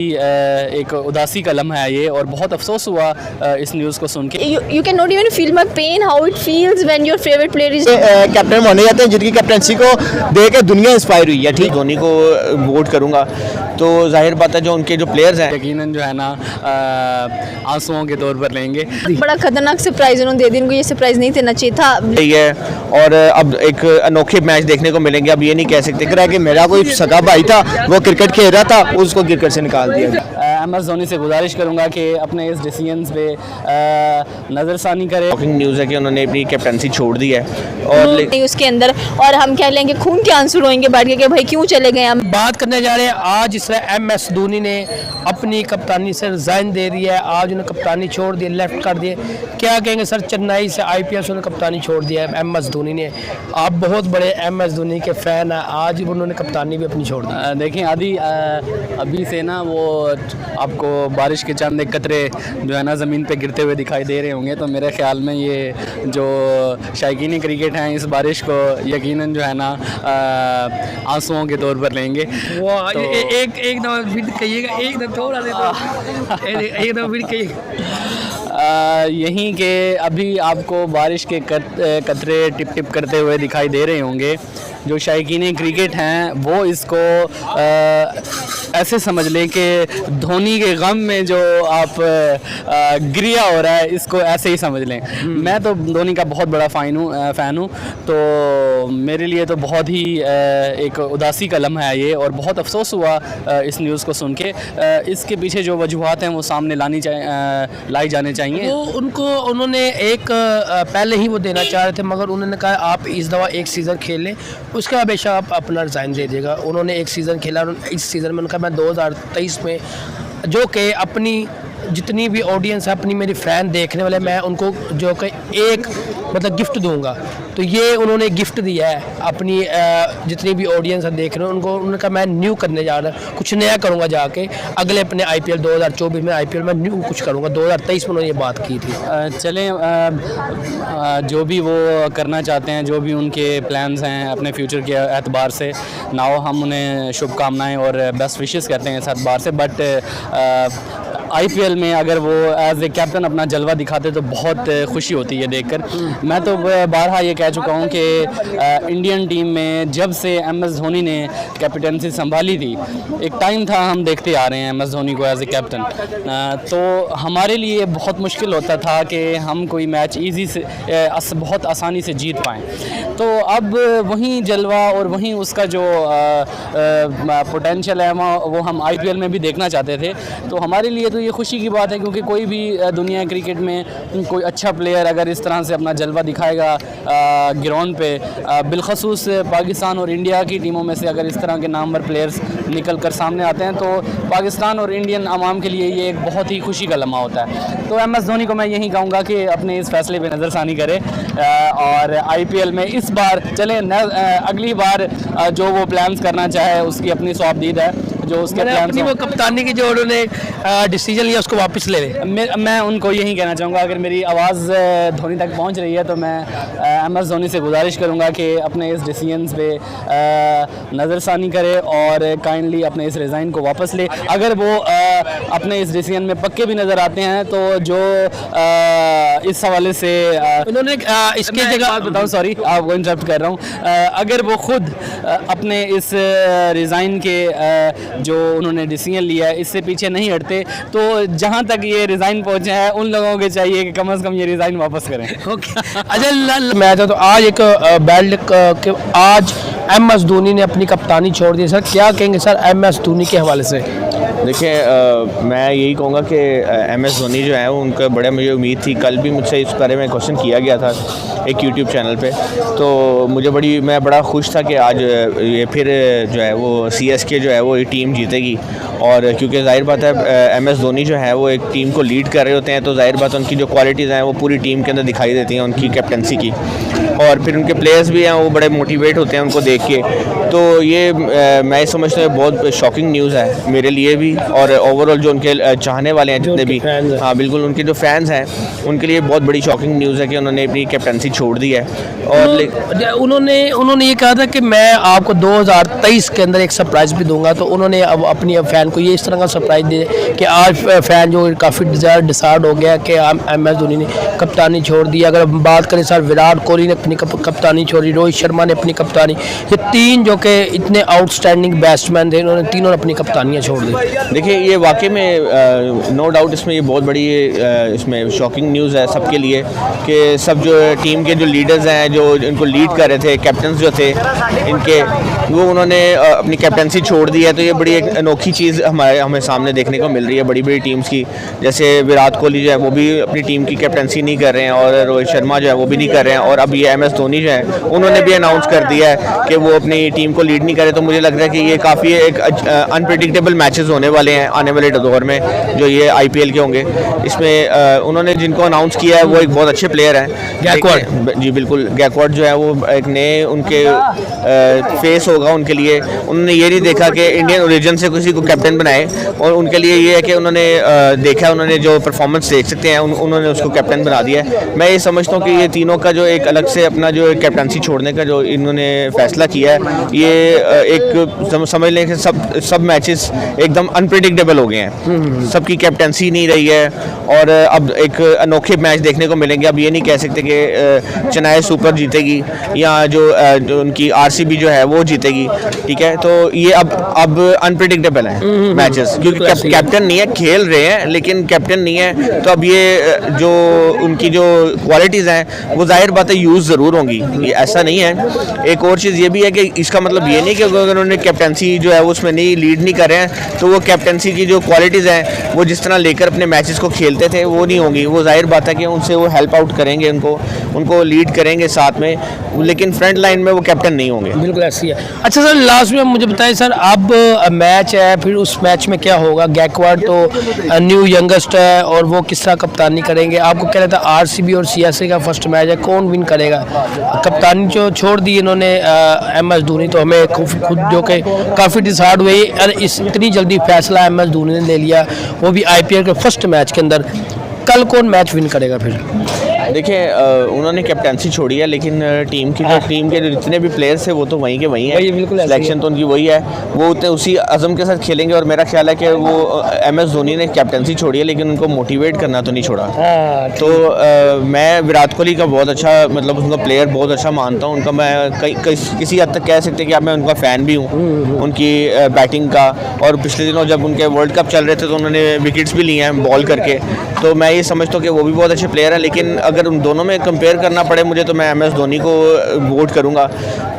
एक उदासी का लम्हा है ये और बहुत अफसोस हुआ इस न्यूज़ को सुन के। You cannot even feel my pain how it feels when your favorite player is captain माने जाते हैं जिनकी कैप्टनसी को देख के दुनिया इंस्पायर हुई है। ठीक, धोनी को वोट करूंगा तो जाहिर बात है जो उनके जो प्लेयर्स हैं यकीनन जो है ना आंसुओं के तौर पर लेंगे। बड़ा खतरनाक सरप्राइज उन्होंने दे दी, उनको ये सरप्राइज नहीं देना चाहिए था। यही है और अब एक अनोखे मैच देखने को मिलेंगे। अब ये नहीं कह सकते कि मेरा कोई सगा भाई था वो क्रिकेट खेल रहा था उसको क्रिकेट से निकाल दिया। MS धोनी से गुजारिश करूंगा कि अपने इस डिसीजंस पे नज़रसानी करे। शॉकिंग न्यूज़ है कि उन्होंने अपनी कैप्टनसी छोड़ दी है और नहीं उसके अंदर, और हम कह लेंगे खून के आंसू रोएंगे बैठ के कि भाई क्यों चले गए। हम बात करने जा रहे हैं आज इस MS धोनी ने अपनी कप्तानी से रिजाइन दे दी है। आज उन्हें कप्तानी छोड़ दी, लेफ्ट कर दिए। क्या कहेंगे सर, चेन्नई से IPL से उन्होंने कप्तानी छोड़ दिया है MS धोनी ने। आप बहुत बड़े MS धोनी के फ़ैन हैं, आज उन्होंने कप्तानी भी अपनी छोड़ दी। देखें आदि अभी से ना वो आपको बारिश के चंद एक कतरे जो है ना ज़मीन पे गिरते हुए दिखाई दे रहे होंगे। तो मेरे ख्याल में ये जो शायकीन क्रिकेट हैं इस बारिश को यकीनन जो है ना आंसुओं के तौर पर लेंगे। वो तो एक दफ़ा फिर कहिएगा, एक दफ़ा थोड़ा एक दफ़ा फिर कहिएगा। यहीं के अभी आपको बारिश के कतरे टिप टिप करते हुए दिखाई दे रहे होंगे। जो शायकीन क्रिकेट हैं वो इसको ऐसे समझ लें कि धोनी के गम में जो आप गिरिया हो रहा है, इसको ऐसे ही समझ लें। मैं तो धोनी का बहुत बड़ा फ़ैन हूँ तो मेरे लिए तो बहुत ही एक उदासी का लम्हा है ये और बहुत अफसोस हुआ इस न्यूज़ को सुन के। इसके पीछे जो वजूहात हैं वो सामने लाई जाने चाहिए। वो उन्होंने एक पहले ही वो देना चाह रहे थे, मगर उन्होंने कहा आप इस दफ़ा एक सीज़न खेल लें, उसके बाद बेशक आप अपना रिज़ाइन दे देगा। उन्होंने एक सीज़न खेला, इस सीज़न में उनका मैं 2023 में जो कि अपनी जितनी भी ऑडियंस है, अपनी मेरी फ़ैन देखने वाले, मैं उनको जो कि एक मतलब गिफ्ट दूंगा। तो ये उन्होंने गिफ्ट दिया है अपनी जितनी भी ऑडियंस है देख रहे हैं उनको। उन्होंने कहा मैं न्यू करने जा रहा हूँ, कुछ नया करूँगा जाके अगले अपने IPL 2024 में IPL में न्यू कुछ करूँगा। 2023 में उन्होंने ये बात की थी। चलें जो भी वो करना चाहते हैं, जो भी उनके प्लान्स हैं अपने फ्यूचर के एतबार से, नाओ हम उन्हें शुभकामनाएँ और बेस्ट विशेस कहते हैं इस एतबार से। बट IPL में अगर वो एज ए कैप्टन अपना जलवा दिखाते तो बहुत खुशी होती है देखकर। मैं तो बारहा ये कह चुका हूँ कि इंडियन टीम में जब से MS धोनी ने कैप्टनसी संभाली थी, एक टाइम था हम देखते आ रहे हैं MS धोनी को एज ए कैप्टन, तो हमारे लिए बहुत मुश्किल होता था कि हम कोई मैच ईजी से बहुत आसानी से जीत पाएँ। तो अब वहीं जलवा और वहीं उसका जो पोटेंशियल है वो हम IPL में भी देखना चाहते थे। तो हमारे लिए तो ये खुशी की बात है क्योंकि कोई भी दुनिया क्रिकेट में कोई अच्छा प्लेयर अगर इस तरह से अपना जलवा दिखाएगा ग्राउंड पे, बिलखसूस पाकिस्तान और इंडिया की टीमों में से अगर इस तरह के नामवर प्लेयर्स निकल कर सामने आते हैं तो पाकिस्तान और इंडियन आवाम के लिए ये एक बहुत ही खुशी का लम्हा होता है। तो MS धोनी को मैं यही कहूँगा कि अपने इस फैसले पे नज़रसानी करे और IPL में इस बार चले, अगली बार जो वो प्लान्स करना चाहे उसकी अपनी सौंपदीद है, जो उसके प्लान वो कप्तानी की जो उन्होंने डिसीजन लिया उसको वापस ले लें। मैं उनको यही कहना चाहूँगा, अगर मेरी आवाज़ धोनी तक पहुँच रही है तो मैं MS धोनी से गुजारिश करूँगा कि अपने इस डिसीजंस पे नज़रसानी करे और काइंडली अपने इस रिज़ाइन को वापस ले। अगर वो अपने इस डिसीजन में पक्के भी नज़र आते हैं तो जो इस हवाले से उन्होंने इसके जगह बताऊँ, सॉरी आपको इंटरप्ट कर रहा हूँ, अगर वो खुद अपने इस रिज़ाइन के जो उन्होंने डिसीजन लिया है इससे पीछे नहीं हटते तो जहाँ तक ये रिज़ाइन पहुँचे हैं उन लोगों के चाहिए कि कम से कम ये रिज़ाइन वापस करें। अच्छा, मैं तो आज एक बैल्ट आज MS धोनी ने अपनी कप्तानी छोड़ दी। सर क्या कहेंगे सर MS धोनी के हवाले से? देखिए मैं यही कहूँगा कि MS धोनी जो है वो उनका बड़ा मुझे उम्मीद थी। कल भी मुझसे इस बारे में क्वेश्चन किया गया था एक YouTube चैनल पे, तो मैं बड़ा खुश था कि आज ये फिर जो है वो CSK जो है वो ये टीम जीतेगी। और क्योंकि ज़ाहिर बात है MS धोनी जो है वो एक टीम को लीड कर रहे होते हैं तो ज़ाहिर बात उनकी जो क्वालिटीज़ हैं वो पूरी टीम के अंदर दिखाई देती हैं उनकी कैप्टनसी की। और फिर उनके प्लेयर्स भी हैं वो बड़े मोटिवेट होते हैं उनको देख के। तो ये मैं समझता हूँ बहुत शॉकिंग न्यूज़ है मेरे लिए भी और ओवरऑल जो उनके चाहने वाले हैं जितने भी, हाँ बिल्कुल, उनके जो फैंस हैं उनके लिए बहुत बड़ी शॉकिंग न्यूज़ है कि उन्होंने अपनी कैप्टनसी कैप्टनसी छोड़ दी है। और उन्होंने ये कहा था कि मैं आपको 2023 के अंदर एक सरप्राइज़ भी दूंगा, तो उन्होंने अब अपनी फ़ैन को ये इस तरह का सरप्राइज़ दे कि आज फ़ैन जो काफ़ी डिसाइड हो गया कि MS धोनी ने कप्तानी छोड़ दी। अगर हम बात करें सर, विराट कोहली ने अपनी कप्तानी छोड़ी, रोहित शर्मा ने अपनी कप्तानी, ये तीन जो कि इतने आउटस्टैंडिंग बैट्समैन थे, इन्होंने तीनों ने अपनी कप्तानियाँ छोड़ दी। देखिए ये वाकई में नो डाउट इसमें ये बहुत बड़ी इसमें शॉकिंग न्यूज़ है सबके लिए कि सब जो टीम के जो लीडर्स हैं, जो इनको लीड कर रहे थे, कैप्टन जो थे इनके, वो उन्होंने अपनी कैप्टनसी छोड़ दी है। तो ये बड़ी एक अनोखी चीज़ हमें सामने देखने को मिल रही है बड़ी बड़ी टीम्स की। जैसे विराट कोहली जो है वो भी अपनी टीम की कैप्टनसी नहीं कर रहे हैं, और रोहित शर्मा जो है वो भी नहीं कर रहे हैं, और अब ये MS धोनी जो है उन्होंने भी अनाउंस कर दिया है कि वो अपनी टीम को लीड नहीं करे। तो मुझे लग रहा है कि ये काफ़ी एक अनप्रेडिक्टेबल मैचेस होने वाले हैं आने वाले दौर में, जो ये IPL के होंगे। इसमें उन्होंने जिनको अनाउंस किया है वो एक बहुत अच्छे प्लेयर हैं, गैकवाड। जी बिल्कुल, गैकवाड जो है वो एक नए उनके फेस होगा उनके लिए। उन्होंने ये नहीं देखा कि इंडियन ओरिजिन से किसी को कैप्टन बनाए, और उनके लिए ये है कि उन्होंने देखा, उन्होंने जो परफॉर्मेंस देख सकते हैं उन्होंने उसको कैप्टन बना दिया है। मैं ये समझता हूँ कि ये तीनों का जो एक अलग से अपना जो कैप्टनसी छोड़ने का जो इन्होंने फैसला किया है, ये एक समझ लें कि सब मैचेस एकदम अनप्रेडिक्टेबल हो गए हैं, सबकी कैप्टनसी नहीं रही है, और अब एक अनोखे मैच देखने को मिलेंगे। अब ये नहीं कह सकते कि चेन्नई सुपर जीतेगी या जो उनकी RCB जो है वो जीतेगी, ठीक है। तो ये अब अनप्रेडिक्टेबल है मैचेस, क्योंकि कैप्टन नहीं है, खेल रहे हैं लेकिन कैप्टन नहीं है। तो अब ये जो उनकी जो क्वालिटीज़ हैं वो जाहिर बात है यूज़ ज़रूर होंगी, ये ऐसा नहीं है। एक और चीज़ ये भी है कि इसका मतलब ये नहीं कि अगर उन्होंने कैप्टनसी जो है उसमें नहीं लीड नहीं कर रहे हैं, तो वो कैप्टनसी की जो क्वालिटीज़ हैं वो जिस तरह लेकर अपने मैचेस को खेलते थे वो नहीं होंगी। वो जाहिर बात है कि उनसे वो हेल्प आउट करेंगे, उनको लीड करेंगे साथ में, लेकिन फ्रंट लाइन में वो कैप्टन नहीं होंगे। बिल्कुल ऐसी है। अच्छा सर, लास्ट में मुझे बताएं सर, अब मैच है, फिर उस मैच में क्या होगा? गैकवाड तो न्यू यंगस्ट है, और वो किस तरह कप्तानी करेंगे? आपको कह रहा था RCB और CSK का फर्स्ट मैच है, कौन विन करेगा? कप्तानी जो छोड़ दी इन्होंने MS धोनी, तो हमें खुद जो कि काफ़ी डिसाइड हुई, इतनी जल्दी फैसला MS धोनी ने ले लिया, वो भी IPL के फर्स्ट मैच के अंदर। कल कौन मैच विन करेगा फिर? देखिए उन्होंने कैप्टनसी छोड़ी है, लेकिन टीम के जितने भी प्लेयर्स थे वो तो वहीं के वहीं हैं, सिलेक्शन तो उनकी वही है, वो उसी अज़म के साथ खेलेंगे। और मेरा ख्याल है कि वो MS धोनी ने कैप्टनसी छोड़ी है, लेकिन उनको मोटिवेट करना तो नहीं छोड़ा। तो मैं विराट कोहली का बहुत अच्छा, मतलब उनका प्लेयर बहुत अच्छा मानता हूँ, उनका मैं किसी हद तक कह सकते कि अब मैं उनका फ़ैन भी हूँ उनकी बैटिंग का। और पिछले दिनों जब उनके वर्ल्ड कप चल रहे थे तो उन्होंने विकेट्स भी लिए हैं बॉल करके, तो मैं ये समझता हूँ कि वो भी बहुत अच्छे प्लेयर हैं। लेकिन अगर उन दोनों में कंपेयर करना पड़े मुझे, तो मैं MS धोनी को वोट करूँगा।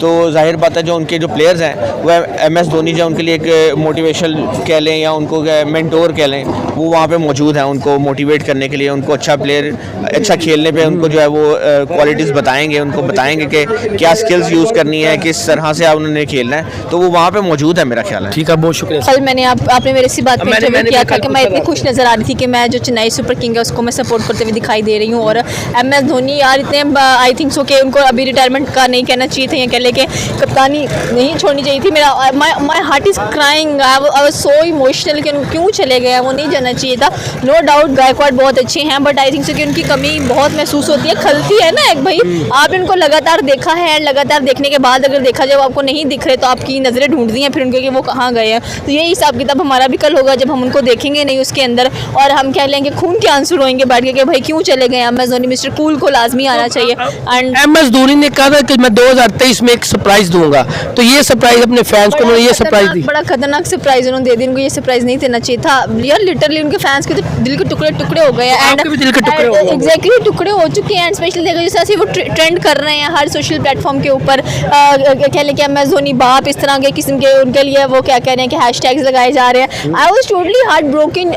तो जाहिर बात है जो उनके जो प्लेयर्स हैं वह MS धोनी जो उनके लिए एक मोटिवेशनल कह लें या उनको मेंटोर कह लें, वो वहाँ पे मौजूद हैं उनको मोटिवेट करने के लिए, उनको अच्छा खेलने पे उनको जो है वो क्वालिटीज़ बताएंगे, उनको बताएंगे कि क्या स्किल्स यूज़ करनी है, किस तरह से उन्होंने खेलना है, तो वो वहाँ पे मौजूद है मेरा ख्याल है। ठीक है, बहुत शुक्रिया। कल मैंने आपने मेरे से बात किया था कि मैं इतनी खुश नज़र आ रही थी कि मैं जो चेन्नई सुपर किंग है उसको मैं सपोर्ट करते हुए दिखाई दे रही हूँ, और MS धोनी यार इतने आई थिंक सो कि उनको अभी रिटायरमेंट का नहीं कहना चाहिए था, या कह ले कि कप्तानी नहीं छोड़नी चाहिए थी। मेरा my heart is crying, I was so emotional कि क्यों चले गए, वो नहीं जाना चाहिए था। नो डाउट गायकवाड बहुत अच्छे हैं, बट आई थिंक सो कि उनकी कमी बहुत महसूस होती है, खलती है ना एक भाई। आपने उनको लगातार देखा है, लगातार देखने के बाद अगर देखा जाए आपको नहीं दिख रहे तो आपकी नज़रें ढूंढती हैं फिर उनके कि वो कहाँ गए हैं। तो यही हिसाब किताब हमारा भी कल होगा जब हम उनको देखेंगे नहीं उसके अंदर, और हम कह लेंगे खून के आंसू रोएंगे बैठ के कि भाई क्यों चले गए MS धोनी। मिस्टर कूल को लाजमी आना चाहिए। एंड MS धोनी ने कहा था कि मैं 2023 में एक सरप्राइज दूंगा, तो ये सरप्राइज अपने फैंस को उन्होंने ये सरप्राइज दी, बड़ा खतरनाक सरप्राइज उन्होंने दे दी। उनको ये सरप्राइज नहीं देना चाहिए था यार, लिटरली उनके फैंस के तो दिल के टुकड़े टुकड़े हो गए हैं, एंड दिल के टुकड़े हो गए, एग्जैक्टली टुकड़े हो चुके हैं। एंड स्पेशली देखो जिस तरह से वो ट्रेंड कर रहे हैं हर सोशल प्लेटफॉर्म के ऊपर, कह लें कि MS धोनी बाप, इस तरह के किस्म के उनके लिए वो क्या कह रहे हैं कि हैशटैग्स लगाए जा रहे हैं। I was totally heart broken,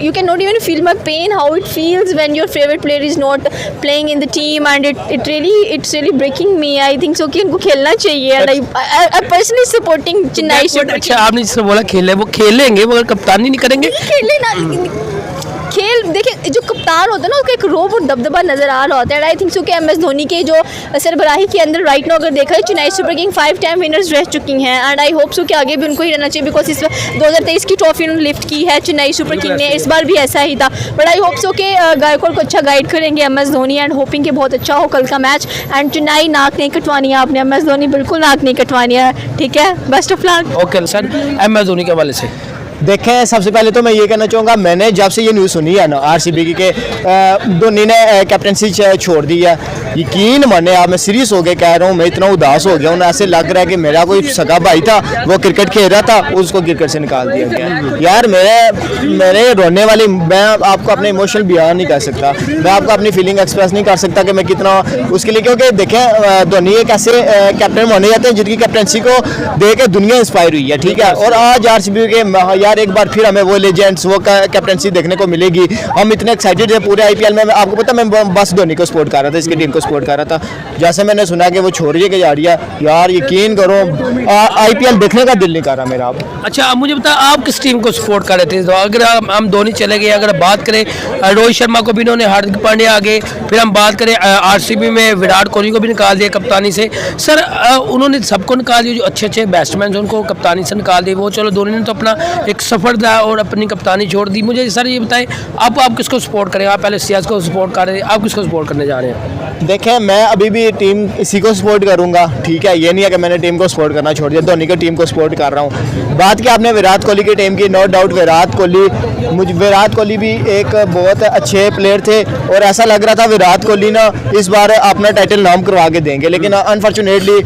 you cannot even feel my pain, how it feels when your favorite player is not playing in the team, and it's really breaking me. I think so कि उनको खेलना चाहिए, and I personally supporting Chennai Super Kings। अच्छा, आपने जिससे बोला खेले, वो खेलेंगे, वो अगर कप्तानी नहीं करेंगे, खेलने ना खेल देखिए, जो कप्तान होता है ना उसका एक रोब और दबदबा नजर आ रहा होता है। आई थिंक सो कि MS धोनी के जो सरबराही के अंदर राइट नाउ अगर देखा है, Chennai super king 5 time winners रह चुकी हैं एंड आई होप सो कि आगे भी उनको ही रहना चाहिए, बिकॉज इस 2023 की ट्रॉफी उन्होंने लिफ्ट की है चेन्नई सुपर किंग ने, इस बार भी ऐसा ही था। बट आई होप सो कि गायकवाड़ को अच्छा गाइड करेंगे MS धोनी एंड होपिंग कि बहुत अच्छा हो कल का मैच। एंड चेन्नई नाक नहीं कटवानी है आपने, MS धोनी बिल्कुल नाक नहीं कटवानी है, ठीक है, best of luck. Okay sir, MS Dhoni के हवाले से देखें, सबसे पहले तो मैं ये कहना चाहूँगा, मैंने जब से ये न्यूज़ सुनी है ना RCB की के धोनी ने कैप्टनसी छोड़ दी है, यकीन माने आप, मैं सीरियस हो गए कह रहा हूँ, मैं इतना उदास हो गया हूँ, ऐसे लग रहा है कि मेरा कोई सगा भाई था, वो क्रिकेट खेल रहा था, उसको क्रिकेट से निकाल दिया गया। यार मेरे रोने वाली, मैं आपको अपने इमोशनल बयान नहीं कर सकता, मैं आपको अपनी फीलिंग एक्सप्रेस नहीं कर सकता कि मैं कितना उसके लिए, क्योंकि देखें धोनी एक ऐसे कैप्टन माने जाते हैं जिनकी कैप्टनसी को देख के दुनिया इंस्पायर हुई है, ठीक है। और आज RCB के यार एक बार फिर हमें वो लेजेंड्स, वो कैप्टनसी देखने को मिलेगी। हम इतने एक्साइटेड थे पूरे IPL में, आपको पता मैं बस धोनी को सपोर्ट कर रहा था, इसकी टीम को सपोर्ट कर रहा था। जैसे मैंने सुना कि वो छोड़ के जा रही है, यार यकीन करो IPL देखने का दिल नहीं कर रहा मेरा। अच्छा, आप मुझे बताएं, आप किस टीम को सपोर्ट कर रहे थे? तो अगर हम धोनी चले गए, अगर बात करें रोहित शर्मा को भी इन्होंने, हार्दिक पांड्या आगे, फिर हम बात करें RCB में विराट कोहली को भी निकाल दिया कप्तानी से। सर उन्होंने सबको निकाल दिया, जो अच्छे अच्छे बैट्समैन उनको कप्तानी से निकाल दिए, वो चलो धोनी ने तो अपना एक सफर था और अपनी कप्तानी छोड़ दी। मुझे सर ये बताएं, आप किसको सपोर्ट करें? आप पहले सियाज को सपोर्ट कर रहे थे, आप किसको सपोर्ट करने जा रहे हैं? देखें, मैं अभी भी टीम इसी को सपोर्ट करूंगा, ठीक है, ये नहीं है कि मैंने टीम को सपोर्ट करना छोड़ दिया, धोनी की टीम को सपोर्ट कर रहा हूं। बात की आपने विराट कोहली की टीम की, नो डाउट विराट कोहली भी एक बहुत अच्छे प्लेयर थे और ऐसा लग रहा था विराट कोहली ना इस बार अपना टाइटल नाम करवा के देंगे, लेकिन अनफॉर्चुनेटली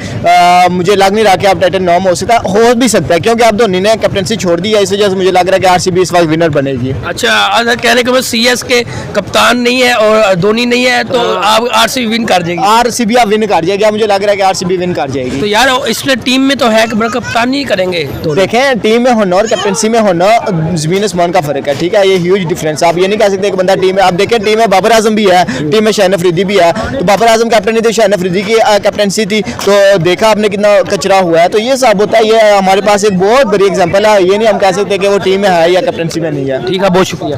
मुझे लग नहीं रहा कि आप टाइटल नाम हो भी सकता है, क्योंकि आप धोनी ने कैप्टनसी छोड़ दी है, इस वजह से मुझे लग रहा है कि RCB इस वक्त विनर बनेगी। अच्छा, कहने के बाद CS के कप्तान नहीं है और धोनी नहीं है, तो आप RCB विन कर जाएगी? RCB आप विन कर जाएगी, मुझे लग रहा है कि RCB विन कर जाएगी। तो यार इसमें टीम में तो है कि बड़ा कप्तान नहीं करेंगे। तो देखें, टीम में होना और कैप्टनसी में होना ज़मीन आसमान का फर्क है, ठीक है, ये ह्यूज डिफरेंस। आप ये नहीं कह सकते कि बंदा टीम में, आप देखें टीम में बाबर आजम भी है, टीम में शाहिन अफरीदी भी है, तो बाबर आजम कैप्टन नहीं थे, शाहिन अफरीदी की कैप्टनसी थी, तो देखा आपने कितना कचरा हुआ है। तो ये सब होता है, ये हमारे पास एक बहुत बड़ी एग्जाम्पल है, ये नहीं हम कह सकते कि वो टीम में है या कैप्टनसी में नहीं है। ठीक है, बहुत शुक्रिया।